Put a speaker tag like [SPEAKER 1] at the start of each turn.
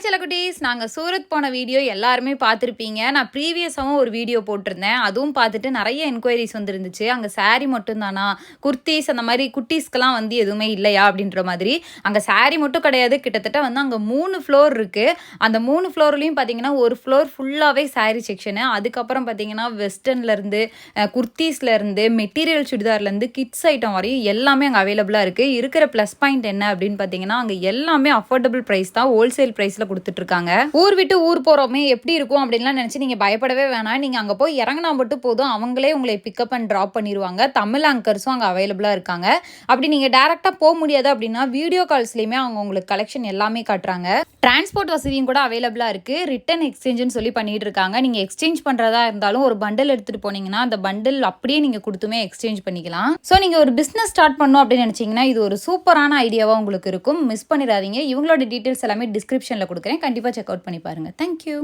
[SPEAKER 1] Hi செல்லக்குட்டீஸ், நாங்கள் சூரத் போன video எல்லாருமே பார்த்துருப்பீங்க. நான் ப்ரீவியஸாகவும் ஒரு வீடியோ போட்டிருந்தேன். அதுவும் பார்த்துட்டு நிறைய என்கொயரிஸ் வந்துருந்துச்சு. அங்கே சாரீ மட்டும்தானா, குர்த்தீஸ் அந்த மாதிரி குட்டீஸ்க்கெலாம் வந்து எதுவுமே இல்லையா அப்படின்ற மாதிரி. அங்கே சாரீ மட்டும் கிடையாது, கிட்டத்தட்ட வந்து அங்கே 3 ஃப்ளோர் இருக்குது. அந்த 3 ஃப்ளோர்லேயும் பார்த்தீங்கன்னா ஒரு ஃப்ளோர் ஃபுல்லாகவே சாரீ செக்ஷனு. அதுக்கப்புறம் பார்த்தீங்கன்னா வெஸ்டர்ன்லேருந்து குர்த்தீஸ்லேருந்து மெட்டீரியல் சுடிதார்லேருந்து கிட்ஸ் ஐட்டம் வரையும் எல்லாமே அங்கே அவைலபிளாக இருக்குது. இருக்கிற ப்ளஸ் பாயிண்ட் என்ன அப்படின்னு பார்த்தீங்கன்னா அங்கே எல்லாமே அஃபோர்டபுள் ப்ரைஸ் தான், ஹோல்சேல் ப்ரைஸில் கொடுத்துட்ருக்காங்க. ஊர் விட்டு ஊர் போகிறோமே எப்படி இருக்கும் அப்படின்லாம் நினச்சி நீங்கள் பயப்படவே வேணாம். நீங்கள் அங்கே போய் இறங்கினா மட்டும் போதும், அவங்களே உங்களை பிக்கப் அண்ட் ட்ராப் பண்ணிடுவாங்க. தமிழ் ஆங்கர்ஸும் அங்கே அவைலபிளாக இருக்காங்க. அப்படி நீங்கள் டேரெக்டாக போக முடியாது அப்படின்னா வீடியோ கால்ஸ்லேயுமே அவங்க உங்களுக்கு கலெக்ஷன் எல்லாமே காட்டுறாங்க. டிரான்ஸ்போர்ட் வசதியும் கூட அவைலபிளாக இருக்குது. ரிட்டன் எக்ஸ்சேஞ்சுன்னு சொல்லி பண்ணிட்டு இருக்காங்க. நீங்கள் எக்ஸ்சேஞ்ச் பண்ணுறதா இருந்தாலும் ஒரு பண்டில் எடுத்துகிட்டு போனீங்கன்னா அந்த பண்டில் அப்படியே நீங்கள் கொடுத்துமே எக்ஸ்சேஞ்ச் பண்ணிக்கலாம். ஸோ நீங்கள் ஒரு பிஸ்னஸ் ஸ்டார்ட் பண்ணணும் அப்படின்னு நினச்சிங்கன்னா இது ஒரு சூப்பரான ஐடியாவாக உங்களுக்கு இருக்கும். மிஸ் பண்ணிடாதீங்க. இவங்களோட டீட்டெயில்ஸ் எல்லாமே டிஸ்கிரிப்ஷனில் கொடுக்குறேன். கண்டிப்பாக செக் அவுட் பண்ணி பாருங்கள். தேங்க்யூ.